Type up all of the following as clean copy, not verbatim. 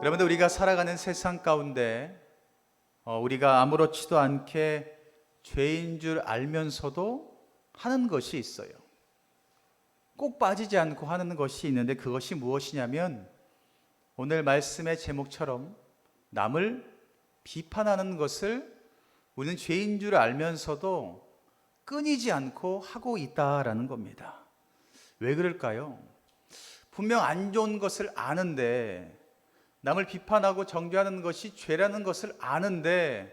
여러분들, 우리가 살아가는 세상 가운데 우리가 아무렇지도 않게 죄인 줄 알면서도 하는 것이 있어요. 꼭 빠지지 않고 하는 것이 있는데, 그것이 무엇이냐면 오늘 말씀의 제목처럼 남을 비판하는 것을 우리는 죄인 줄 알면서도 끊이지 않고 하고 있다라는 겁니다. 왜 그럴까요? 분명 안 좋은 것을 아는데, 남을 비판하고 정죄하는 것이 죄라는 것을 아는데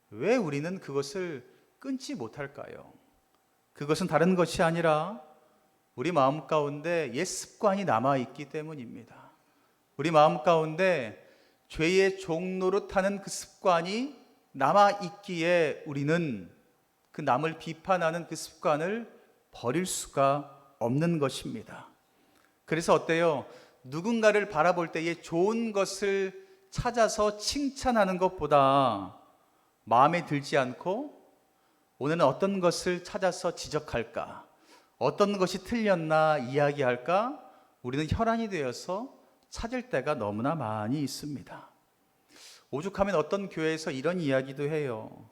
왜 우리는 그것을 끊지 못할까요? 그것은 다른 것이 아니라 우리 마음 가운데 옛 습관이 남아있기 때문입니다. 우리 마음 가운데 죄의 종노릇하는 그 습관이 남아있기에 우리는 그 남을 비판하는 그 습관을 버릴 수가 없는 것입니다. 그래서 어때요? 누군가를 바라볼 때에 좋은 것을 찾아서 칭찬하는 것보다 마음에 들지 않고 오늘은 어떤 것을 찾아서 지적할까? 어떤 것이 틀렸나 이야기할까? 우리는 혈안이 되어서 찾을 때가 너무나 많이 있습니다. 오죽하면 어떤 교회에서 이런 이야기도 해요.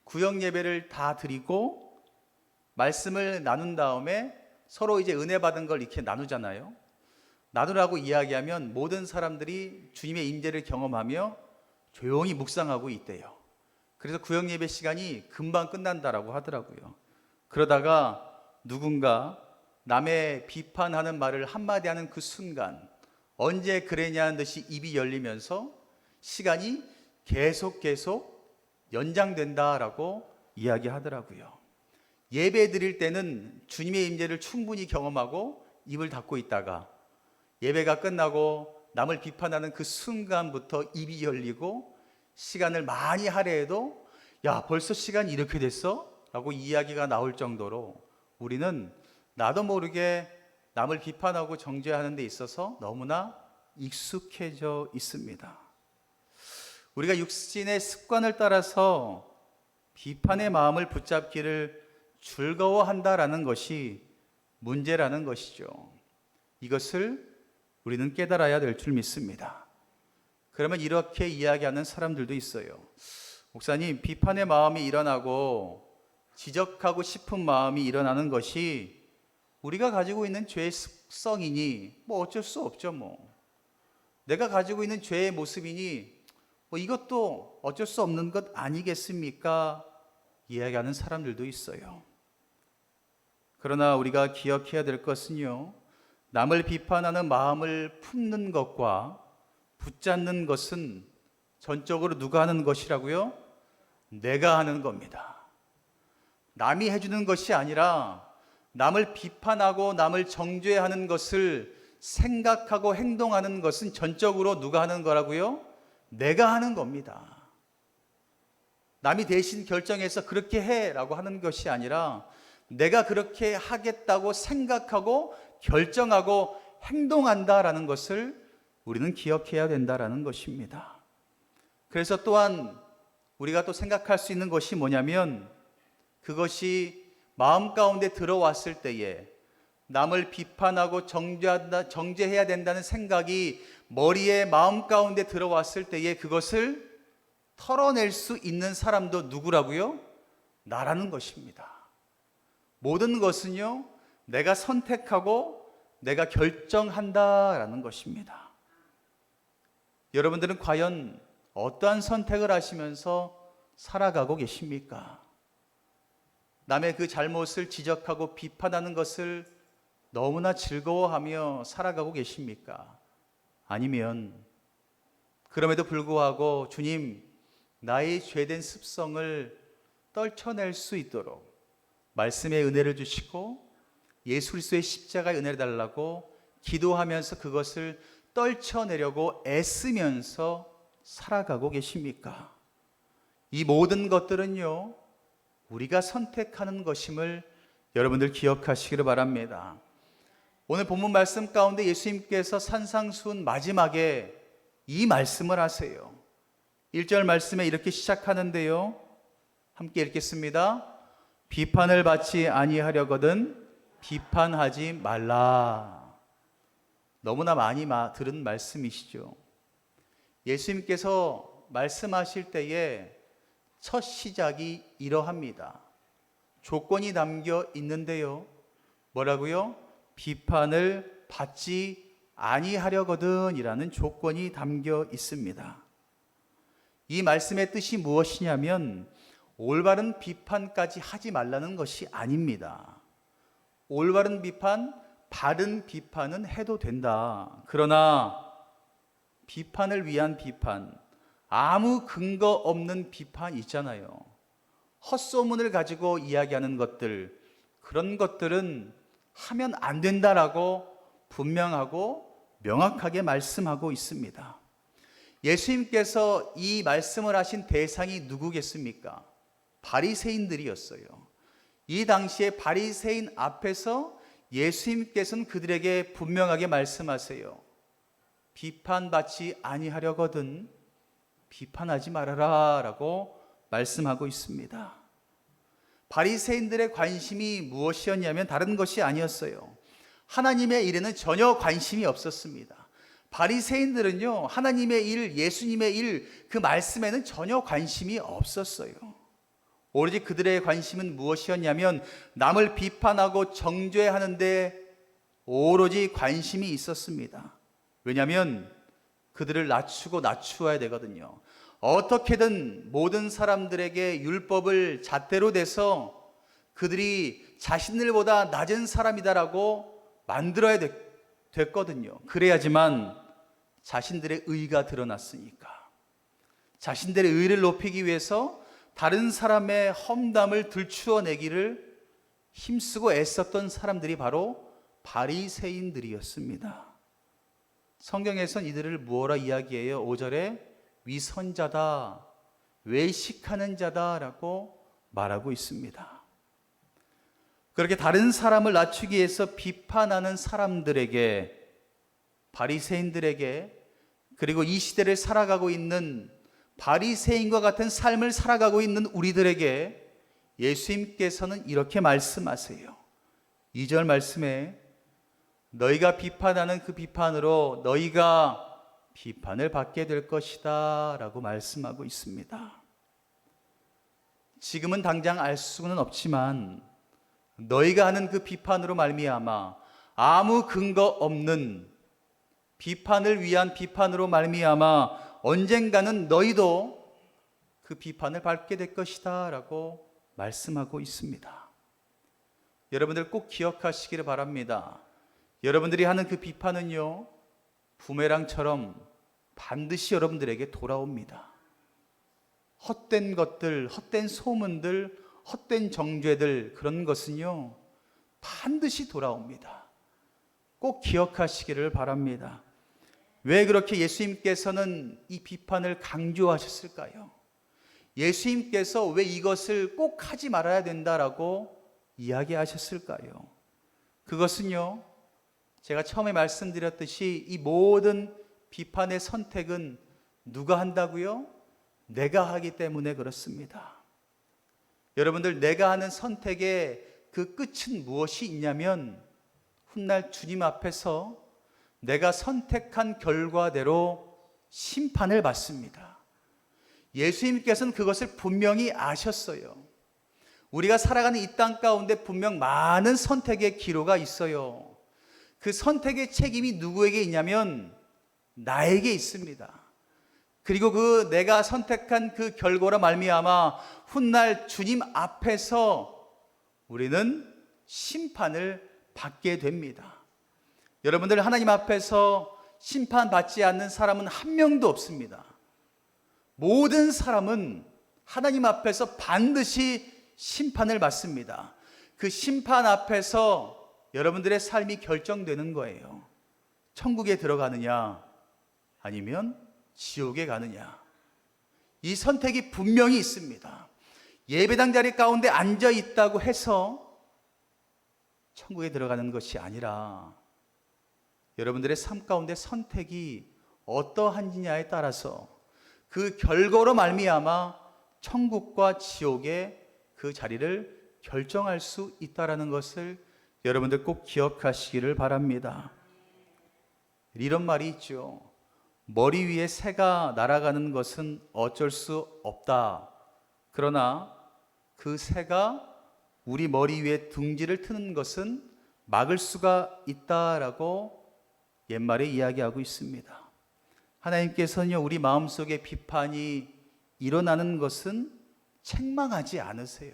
구역 예배를 다 드리고 말씀을 나눈 다음에 서로 이제 은혜 받은 걸 이렇게 나누잖아요. 나누라고 이야기하면 모든 사람들이 주님의 임재를 경험하며 조용히 묵상하고 있대요. 그래서 구역 예배 시간이 금방 끝난다라고 하더라고요. 그러다가 누군가 남의 비판하는 말을 한마디 하는 그 순간, 언제 그랬냐는 듯이 입이 열리면서 시간이 계속 연장된다라고 이야기하더라고요. 예배 드릴 때는 주님의 임재를 충분히 경험하고 입을 닫고 있다가 예배가 끝나고 남을 비판하는 그 순간부터 입이 열리고 시간을 많이 하려 해도 야, 벌써 시간이 이렇게 됐어? 라고 이야기가 나올 정도로 우리는 나도 모르게 남을 비판하고 정죄하는 데 있어서 너무나 익숙해져 있습니다. 우리가 육신의 습관을 따라서 비판의 마음을 붙잡기를 즐거워한다라는 것이 문제라는 것이죠. 이것을 우리는 깨달아야 될 줄 믿습니다. 그러면 이렇게 이야기하는 사람들도 있어요. 목사님, 비판의 마음이 일어나고 지적하고 싶은 마음이 일어나는 것이 우리가 가지고 있는 죄의 습성이니 어쩔 수 없죠. 내가 가지고 있는 죄의 모습이니 이것도 어쩔 수 없는 것 아니겠습니까? 이야기하는 사람들도 있어요. 그러나 우리가 기억해야 될 것은요, 남을 비판하는 마음을 품는 것과 붙잡는 것은 전적으로 누가 하는 것이라고요? 내가 하는 겁니다. 남이 해주는 것이 아니라 남을 비판하고 남을 정죄하는 것을 생각하고 행동하는 것은 전적으로 누가 하는 거라고요? 내가 하는 겁니다. 남이 대신 결정해서 그렇게 해라고 하는 것이 아니라 내가 그렇게 하겠다고 생각하고 결정하고 행동한다라는 것을 우리는 기억해야 된다라는 것입니다. 그래서 또한 우리가 또 생각할 수 있는 것이 뭐냐면, 그것이 마음 가운데 들어왔을 때에 남을 비판하고 정죄해야 된다는 생각이 머리에 마음 가운데 들어왔을 때에 그것을 털어낼 수 있는 사람도 누구라고요? 나라는 것입니다. 모든 것은요, 내가 선택하고 내가 결정한다라는 것입니다. 여러분들은 과연 어떠한 선택을 하시면서 살아가고 계십니까? 남의 그 잘못을 지적하고 비판하는 것을 너무나 즐거워하며 살아가고 계십니까? 아니면 그럼에도 불구하고 주님, 나의 죄된 습성을 떨쳐낼 수 있도록 말씀의 은혜를 주시고 예수 그리스도의 십자가의 은혜를 달라고 기도하면서 그것을 떨쳐내려고 애쓰면서 살아가고 계십니까? 이 모든 것들은요, 우리가 선택하는 것임을 여러분들 기억하시기를 바랍니다. 오늘 본문 말씀 가운데 예수님께서 산상수훈 마지막에 이 말씀을 하세요. 1절 말씀에 이렇게 시작하는데요, 함께 읽겠습니다. 비판을 받지 아니하려거든 비판하지 말라. 너무나 많이 들은 말씀이시죠. 예수님께서 말씀하실 때에 첫 시작이 이러합니다. 조건이 담겨 있는데요. 뭐라고요? 비판을 받지 아니하려거든이라는 조건이 담겨 있습니다. 이 말씀의 뜻이 무엇이냐면 올바른 비판까지 하지 말라는 것이 아닙니다. 올바른 비판, 바른 비판은 해도 된다. 그러나 비판을 위한 비판, 아무 근거 없는 비판 있잖아요. 헛소문을 가지고 이야기하는 것들, 그런 것들은 하면 안 된다라고 분명하고 명확하게 말씀하고 있습니다. 예수님께서 이 말씀을 하신 대상이 누구겠습니까? 바리새인들이었어요. 이 당시에 바리새인 앞에서 예수님께서는 그들에게 분명하게 말씀하세요. 비판받지 아니하려거든 비판하지 말아라 라고 말씀하고 있습니다. 바리새인들의 관심이 무엇이었냐면 다른 것이 아니었어요. 하나님의 일에는 전혀 관심이 없었습니다. 바리새인들은요, 하나님의 일, 예수님의 일, 그 말씀에는 전혀 관심이 없었어요. 오로지 그들의 관심은 무엇이었냐면 남을 비판하고 정죄하는데 오로지 관심이 있었습니다. 왜냐하면 그들을 낮추고 낮추어야 되거든요. 어떻게든 모든 사람들에게 율법을 잣대로 대서 그들이 자신들보다 낮은 사람이다라고 만들어야 됐거든요. 그래야지만 자신들의 의가 드러났으니까. 자신들의 의를 높이기 위해서 다른 사람의 험담을 들추어내기를 힘쓰고 애썼던 사람들이 바로 바리새인들이었습니다. 성경에선 이들을 무엇라 이야기해요? 5절에 위선자다, 외식하는 자다라고 말하고 있습니다. 그렇게 다른 사람을 낮추기 위해서 비판하는 사람들에게, 바리새인들에게, 그리고 이 시대를 살아가고 있는 바리새인과 같은 삶을 살아가고 있는 우리들에게 예수님께서는 이렇게 말씀하세요. 2절 말씀에 너희가 비판하는 그 비판으로 너희가 비판을 받게 될 것이다 라고 말씀하고 있습니다. 지금은 당장 알 수는 없지만 너희가 하는 그 비판으로 말미암아 아무 근거 없는 비판을 위한 비판으로 말미암아 언젠가는 너희도 그 비판을 받게 될 것이다 라고 말씀하고 있습니다. 여러분들 꼭 기억하시기를 바랍니다. 여러분들이 하는 그 비판은요, 부메랑처럼 반드시 여러분들에게 돌아옵니다. 헛된 것들, 헛된 소문들, 헛된 정죄들, 그런 것은요 반드시 돌아옵니다. 꼭 기억하시기를 바랍니다. 왜 그렇게 예수님께서는 이 비판을 강조하셨을까요? 예수님께서 왜 이것을 꼭 하지 말아야 된다라고 이야기하셨을까요? 그것은요, 제가 처음에 말씀드렸듯이 이 모든 비판의 선택은 누가 한다고요? 내가 하기 때문에 그렇습니다. 여러분들, 내가 하는 선택의 그 끝은 무엇이 있냐면 훗날 주님 앞에서 내가 선택한 결과대로 심판을 받습니다. 예수님께서는 그것을 분명히 아셨어요. 우리가 살아가는 이 땅 가운데 분명 많은 선택의 기로가 있어요. 그 선택의 책임이 누구에게 있냐면 나에게 있습니다. 그리고 그 내가 선택한 그 결과로 말미암아 훗날 주님 앞에서 우리는 심판을 받게 됩니다. 여러분들, 하나님 앞에서 심판받지 않는 사람은 한 명도 없습니다. 모든 사람은 하나님 앞에서 반드시 심판을 받습니다. 그 심판 앞에서 여러분들의 삶이 결정되는 거예요. 천국에 들어가느냐 아니면 지옥에 가느냐. 이 선택이 분명히 있습니다. 예배당 자리 가운데 앉아 있다고 해서 천국에 들어가는 것이 아니라 여러분들의 삶 가운데 선택이 어떠한지냐에 따라서 그 결과로 말미암아 천국과 지옥의 그 자리를 결정할 수 있다는 것을 여러분들 꼭 기억하시기를 바랍니다. 이런 말이 있죠. 머리 위에 새가 날아가는 것은 어쩔 수 없다. 그러나 그 새가 우리 머리 위에 둥지를 트는 것은 막을 수가 있다라고 옛말에 이야기하고 있습니다. 하나님께서는요, 우리 마음속에 비판이 일어나는 것은 책망하지 않으세요.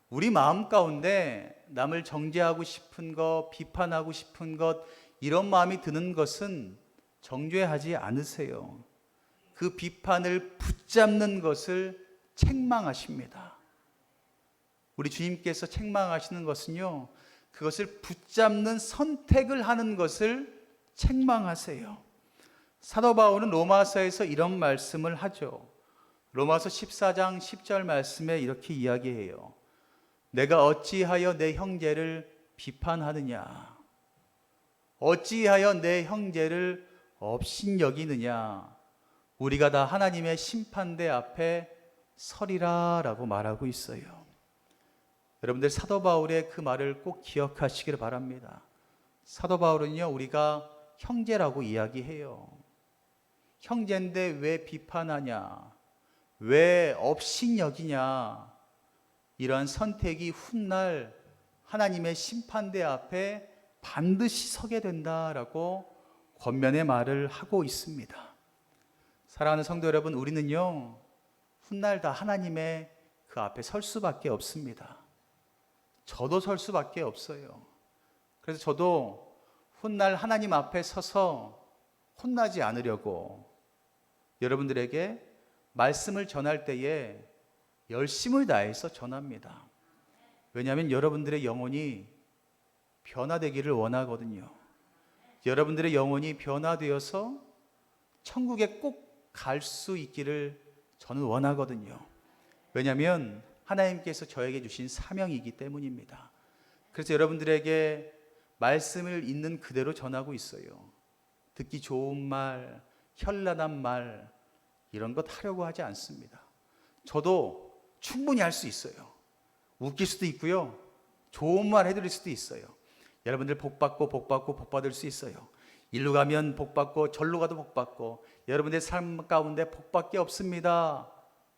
우리 마음 가운데 남을 정죄하고 싶은 것, 비판하고 싶은 것, 이런 마음이 드는 것은 정죄하지 않으세요. 그 비판을 붙잡는 것을 책망하십니다. 우리 주님께서 책망하시는 것은요, 그것을 붙잡는 선택을 하는 것을 책망하세요. 사도 바울은 로마서에서 이런 말씀을 하죠. 로마서 14장 10절 말씀에 이렇게 이야기해요. 내가 어찌하여 내 형제를 비판하느냐? 어찌하여 내 형제를 업신여기느냐? 우리가 다 하나님의 심판대 앞에 서리라 라고 말하고 있어요. 여러분들 사도 바울의 그 말을 꼭 기억하시길 바랍니다. 사도 바울은요, 우리가 형제라고 이야기해요. 형제인데 왜 비판하냐? 왜 업신여기냐? 이러한 선택이 훗날 하나님의 심판대 앞에 반드시 서게 된다라고 권면의 말을 하고 있습니다. 사랑하는 성도 여러분, 우리는요, 훗날 다 하나님의 그 앞에 설 수밖에 없습니다. 저도 설 수밖에 없어요. 그래서 저도 훗날 하나님 앞에 서서 혼나지 않으려고 여러분들에게 말씀을 전할 때에 열심을 다해서 전합니다. 왜냐하면 여러분들의 영혼이 변화되기를 원하거든요. 여러분들의 영혼이 변화되어서 천국에 꼭 갈 수 있기를 저는 원하거든요. 왜냐하면 하나님께서 저에게 주신 사명이기 때문입니다. 그래서 여러분들에게 말씀을 있는 그대로 전하고 있어요. 듣기 좋은 말, 현란한 말, 이런 것 하려고 하지 않습니다. 저도 충분히 할 수 있어요. 웃길 수도 있고요. 좋은 말 해드릴 수도 있어요. 여러분들 복받고 복받고 복받을 수 있어요. 일로 가면 복받고 절로 가도 복받고 여러분들의 삶 가운데 복받기 없습니다.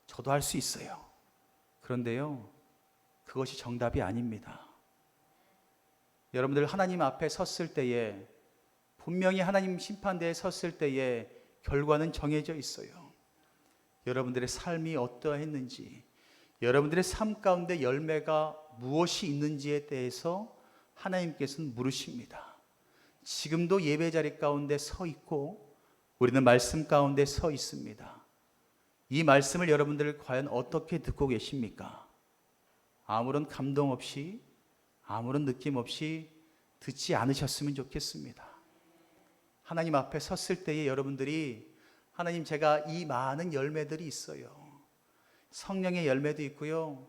저도 할 수 있어요. 그런데요, 그것이 정답이 아닙니다. 여러분들 하나님 앞에 섰을 때에, 분명히 하나님 심판대에 섰을 때에 결과는 정해져 있어요. 여러분들의 삶이 어떠했는지, 여러분들의 삶 가운데 열매가 무엇이 있는지에 대해서 하나님께서는 물으십니다. 지금도 예배 자리 가운데 서 있고 우리는 말씀 가운데 서 있습니다. 이 말씀을 여러분들 과연 어떻게 듣고 계십니까? 아무런 감동 없이, 아무런 느낌 없이 듣지 않으셨으면 좋겠습니다. 하나님 앞에 섰을 때에 여러분들이, 하나님, 제가 이 많은 열매들이 있어요. 성령의 열매도 있고요,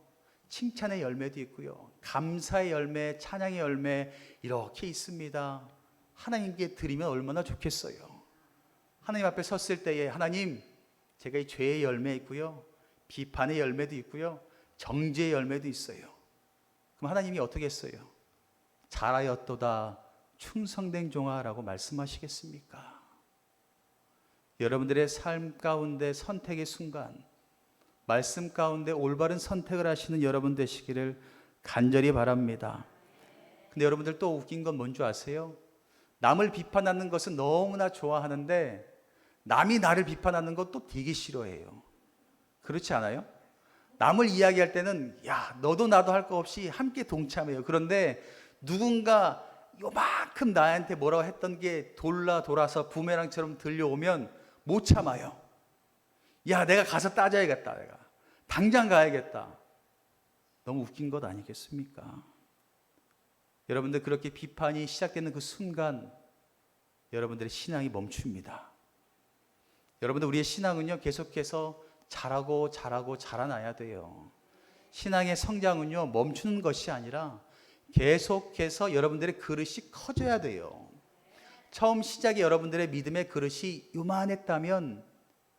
칭찬의 열매도 있고요, 감사의 열매, 찬양의 열매, 이렇게 있습니다. 하나님께 드리면 얼마나 좋겠어요. 하나님 앞에 섰을 때에, 하나님, 제가 이 죄의 열매 있고요, 비판의 열매도 있고요, 정죄의 열매도 있어요. 그럼 하나님이 어떻게 했어요? 잘하였도다 충성된 종아라고 말씀하시겠습니까? 여러분들의 삶 가운데 선택의 순간, 말씀 가운데 올바른 선택을 하시는 여러분 되시기를 간절히 바랍니다. 근데 여러분들 또 웃긴 건 뭔 줄 아세요? 남을 비판하는 것은 너무나 좋아하는데 남이 나를 비판하는 것도 되게 싫어해요. 그렇지 않아요? 남을 이야기할 때는 야, 너도 나도 할 거 없이 함께 동참해요. 그런데 누군가 요만큼 나한테 뭐라고 했던 게 돌아서 부메랑처럼 들려오면 못 참아요. 야, 내가 가서 따져야겠다. 내가 당장 가야겠다. 너무 웃긴 것 아니겠습니까? 여러분들, 그렇게 비판이 시작되는 그 순간 여러분들의 신앙이 멈춥니다. 여러분들, 우리의 신앙은요, 계속해서 자라나야 돼요. 신앙의 성장은요, 멈추는 것이 아니라 계속해서 여러분들의 그릇이 커져야 돼요. 처음 시작에 여러분들의 믿음의 그릇이 요만했다면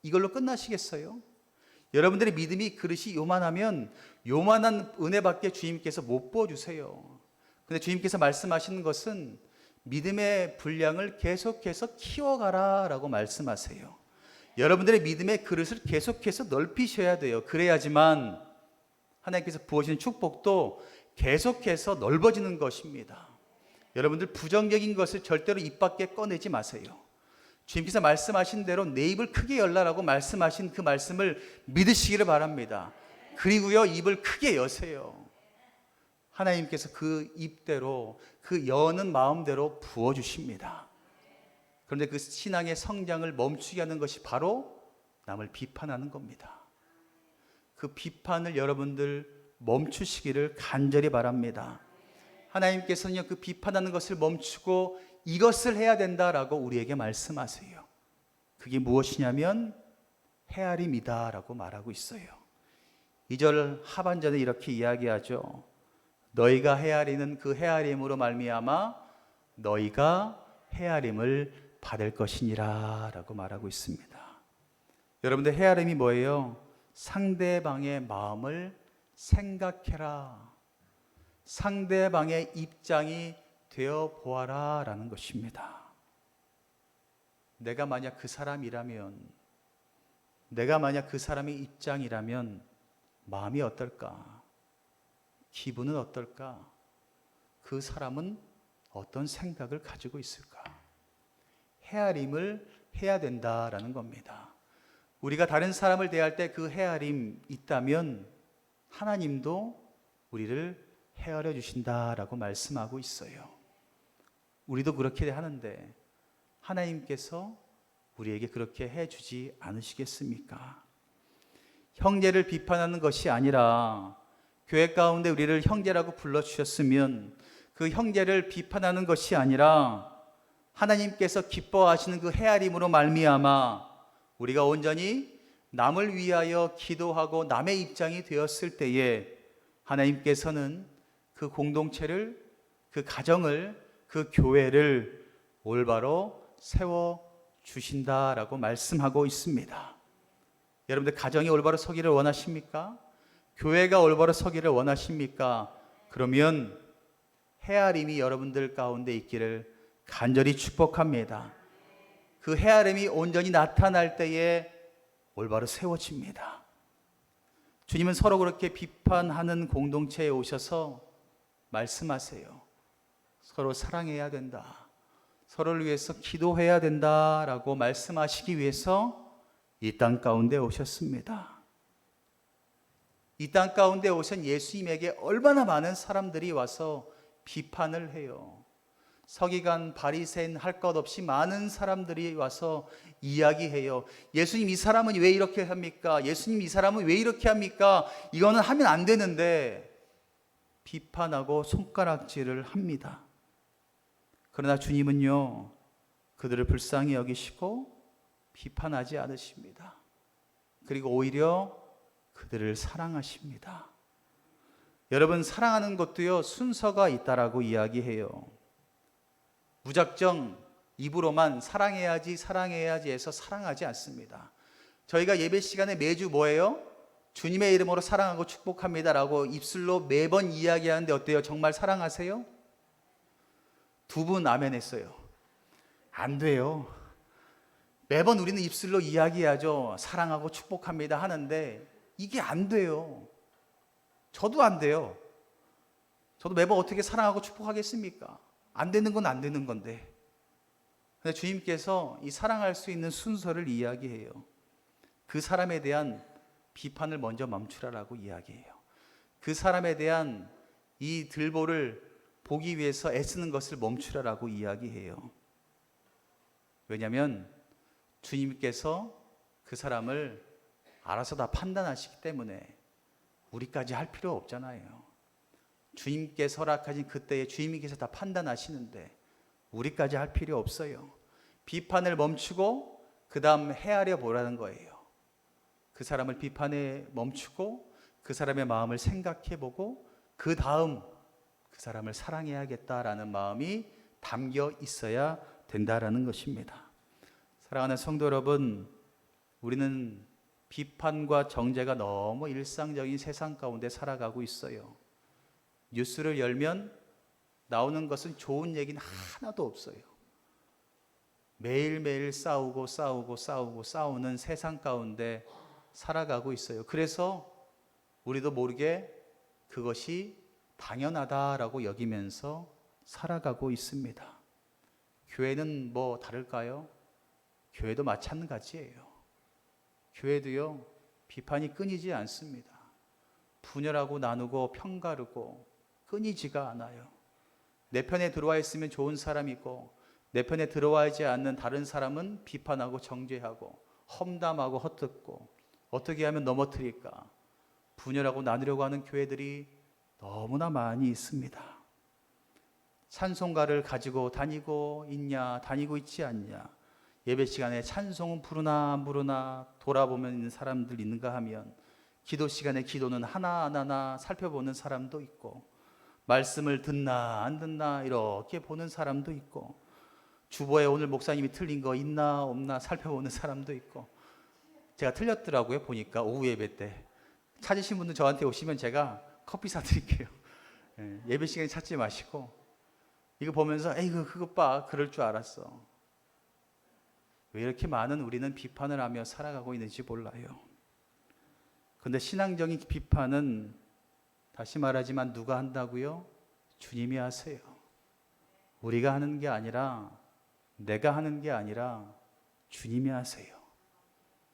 이걸로 끝나시겠어요? 여러분들의 믿음이 그릇이 요만하면 요만한 은혜밖에 주님께서 못 부어주세요. 근데 주님께서 말씀하시는 것은 믿음의 분량을 계속해서 키워가라 라고 말씀하세요. 여러분들의 믿음의 그릇을 계속해서 넓히셔야 돼요. 그래야지만 하나님께서 부어주시는 축복도 계속해서 넓어지는 것입니다. 여러분들 부정적인 것을 절대로 입 밖에 꺼내지 마세요. 주님께서 말씀하신 대로 내 입을 크게 열라라고 말씀하신 그 말씀을 믿으시기를 바랍니다. 그리고요, 입을 크게 여세요. 하나님께서 그 입대로, 그 여는 마음대로 부어주십니다. 그런데 그 신앙의 성장을 멈추게 하는 것이 바로 남을 비판하는 겁니다. 그 비판을 여러분들 멈추시기를 간절히 바랍니다. 하나님께서는요, 그 비판하는 것을 멈추고 이것을 해야 된다라고 우리에게 말씀하세요. 그게 무엇이냐면 헤아림이다 라고 말하고 있어요. 2절 하반전에 이렇게 이야기하죠. 너희가 헤아리는 그 헤아림으로 말미암아 너희가 헤아림을 받을 것이니라 라고 말하고 있습니다. 여러분들, 헤아림이 뭐예요? 상대방의 마음을 생각해라, 상대방의 입장이 되어 보아라 라는 것입니다. 내가 만약 그 사람이라면, 내가 만약 그 사람의 입장이라면 마음이 어떨까? 기분은 어떨까? 그 사람은 어떤 생각을 가지고 있을까? 헤아림을 해야 된다라는 겁니다. 우리가 다른 사람을 대할 때 그 헤아림 있다면 하나님도 우리를 헤아려 주신다라고 말씀하고 있어요. 우리도 그렇게 하는데 하나님께서 우리에게 그렇게 해주지 않으시겠습니까? 형제를 비판하는 것이 아니라 교회 가운데 우리를 형제라고 불러주셨으면 그 형제를 비판하는 것이 아니라 하나님께서 기뻐하시는 그 헤아림으로 말미암아 우리가 온전히 남을 위하여 기도하고 남의 입장이 되었을 때에 하나님께서는 그 공동체를, 그 가정을, 그 교회를 올바로 세워주신다라고 말씀하고 있습니다. 여러분들, 가정이 올바로 서기를 원하십니까? 교회가 올바로 서기를 원하십니까? 그러면 헤아림이 여러분들 가운데 있기를 간절히 축복합니다. 그 헤아림이 온전히 나타날 때에 올바로 세워집니다. 주님은 서로 그렇게 비판하는 공동체에 오셔서 말씀하세요. 서로 사랑해야 된다, 서로를 위해서 기도해야 된다라고 말씀하시기 위해서 이 땅 가운데 오셨습니다. 이 땅 가운데 오신 예수님에게 얼마나 많은 사람들이 와서 비판을 해요. 서기관, 바리새인 할 것 없이 많은 사람들이 와서 이야기해요. 예수님, 이 사람은 왜 이렇게 합니까? 예수님, 이 사람은 왜 이렇게 합니까? 이거는 하면 안 되는데 비판하고 손가락질을 합니다. 그러나 주님은요, 그들을 불쌍히 여기시고 비판하지 않으십니다. 그리고 오히려 그들을 사랑하십니다. 여러분, 사랑하는 것도요, 순서가 있다라고 이야기해요. 무작정 입으로만 사랑해야지 사랑해야지 해서 사랑하지 않습니다. 저희가 예배 시간에 매주 뭐예요? 주님의 이름으로 사랑하고 축복합니다라고 입술로 매번 이야기하는데 어때요? 정말 사랑하세요? 두 분 아멘 했어요. 안 돼요. 매번 우리는 입술로 이야기하죠. 사랑하고 축복합니다 하는데 이게 안 돼요. 저도 안 돼요. 저도 매번 어떻게 사랑하고 축복하겠습니까? 안 되는 건 안 되는 건데. 근데 주님께서 이 사랑할 수 있는 순서를 이야기해요. 그 사람에 대한 비판을 먼저 멈추라라고 이야기해요. 그 사람에 대한 이 들보를 보기 위해서 애쓰는 것을 멈추라라고 이야기해요. 왜냐하면 주님께서 그 사람을 알아서 다 판단하시기 때문에 우리까지 할 필요 없잖아요. 주님께서 허락하신 그때에 주님께서 다 판단하시는데 우리까지 할 필요 없어요. 비판을 멈추고 그 다음 헤아려 보라는 거예요. 그 사람을 비판에 멈추고 그 사람의 마음을 생각해 보고 그 다음 그 사람을 사랑해야겠다라는 마음이 담겨 있어야 된다라는 것입니다. 사랑하는 성도 여러분, 우리는 비판과 정죄가 너무 일상적인 세상 가운데 살아가고 있어요. 뉴스를 열면 나오는 것은 좋은 얘기는 하나도 없어요. 매일매일 싸우는 세상 가운데 살아가고 있어요. 그래서 우리도 모르게 그것이 당연하다라고 여기면서 살아가고 있습니다. 교회는 뭐 다를까요? 교회도 마찬가지예요. 교회도요, 비판이 끊이지 않습니다. 분열하고 나누고 편가르고 끊이지가 않아요. 내 편에 들어와 있으면 좋은 사람이고 내 편에 들어와지 않는 다른 사람은 비판하고 정죄하고 험담하고 헛듣고 어떻게 하면 넘어뜨릴까? 분열하고 나누려고 하는 교회들이 너무나 많이 있습니다. 찬송가를 가지고 다니고 있냐, 다니고 있지 않냐, 예배 시간에 찬송은 부르나 안 부르나 돌아보면 있는 사람들 있는가 하면 기도 시간에 기도는 하나하나 살펴보는 사람도 있고 말씀을 듣나 안 듣나 이렇게 보는 사람도 있고 주보에 오늘 목사님이 틀린 거 있나 없나 살펴보는 사람도 있고 제가 틀렸더라고요. 보니까 오후 예배 때 찾으신 분들 저한테 오시면 제가 커피 사드릴게요. 예배 시간에 찾지 마시고 이거 보면서 에이그 그것 봐 그럴 줄 알았어. 왜 이렇게 많은 우리는 비판을 하며 살아가고 있는지 몰라요. 그런데 신앙적인 비판은 다시 말하지만 누가 한다고요? 주님이 하세요. 우리가 하는 게 아니라 내가 하는 게 아니라 주님이 하세요.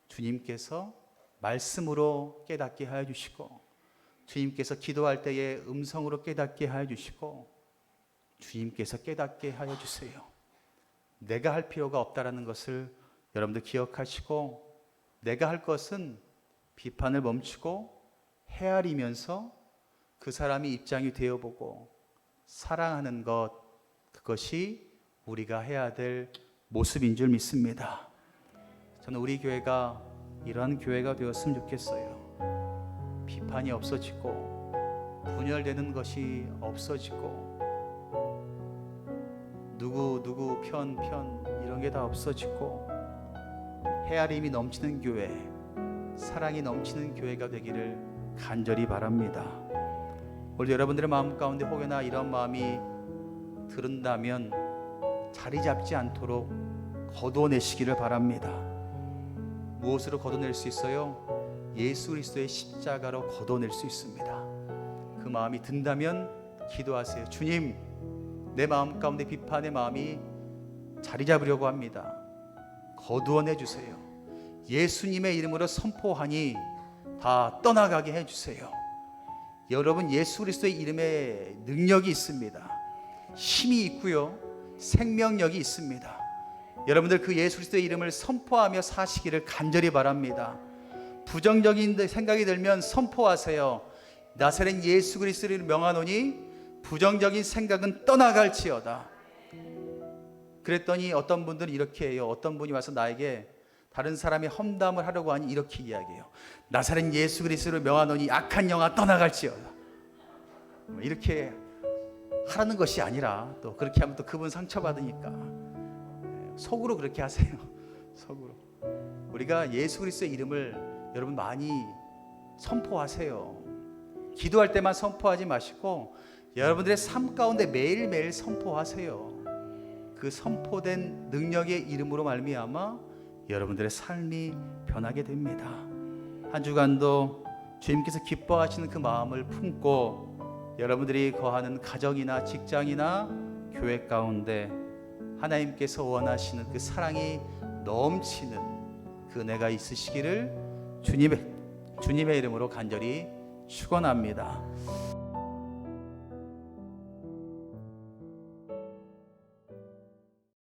주님께서 말씀으로 깨닫게 하여 주시고 주님께서 기도할 때에 음성으로 깨닫게 하여 주시고 주님께서 깨닫게 하여 주세요. 내가 할 필요가 없다라는 것을 여러분들 기억하시고 내가 할 것은 비판을 멈추고 헤아리면서 그 사람이 입장이 되어보고 사랑하는 것, 그것이 우리가 해야 될 모습인 줄 믿습니다. 저는 우리 교회가 이러한 교회가 되었으면 좋겠어요. 비판이 없어지고 분열되는 것이 없어지고 누구 편 이런 게 다 없어지고 헤아림이 넘치는 교회, 사랑이 넘치는 교회가 되기를 간절히 바랍니다. 오늘 여러분들의 마음 가운데 혹여나 이런 마음이 들은다면 자리 잡지 않도록 거두어내시기를 바랍니다. 무엇으로 거둬낼 수 있어요? 예수 그리스도의 십자가로 거둬낼 수 있습니다. 그 마음이 든다면 기도하세요. 주님, 내 마음 가운데 비판의 마음이 자리 잡으려고 합니다. 거두어내 주세요. 예수님의 이름으로 선포하니 다 떠나가게 해주세요. 여러분, 예수 그리스도의 이름에 능력이 있습니다. 힘이 있고요, 생명력이 있습니다. 여러분들 그 예수 그리스도의 이름을 선포하며 사시기를 간절히 바랍니다. 부정적인 생각이 들면 선포하세요. 나사렛 예수 그리스도를 명하노니 부정적인 생각은 떠나갈지어다. 그랬더니 어떤 분들은 이렇게 해요. 어떤 분이 와서 나에게 다른 사람이 험담을 하려고 하니 이렇게 이야기해요. 나사렛 예수 그리스도를 명하노니 악한 영아 떠나갈지어다. 이렇게 하라는 것이 아니라 또 그렇게 하면 또 그분 상처받으니까 속으로 그렇게 하세요. 속으로. 우리가 예수 그리스도의 이름을 여러분 많이 선포하세요. 기도할 때만 선포하지 마시고 여러분들의 삶 가운데 매일매일 선포하세요. 그 선포된 능력의 이름으로 말미암아 여러분들의 삶이 변하게 됩니다. 한 주간도 주님께서 기뻐하시는 그 마음을 품고 여러분들이 거하는 가정이나 직장이나 교회 가운데 하나님께서 원하시는 그 사랑이 넘치는 그 은혜가 있으시기를 주님의 이름으로 간절히 축원합니다.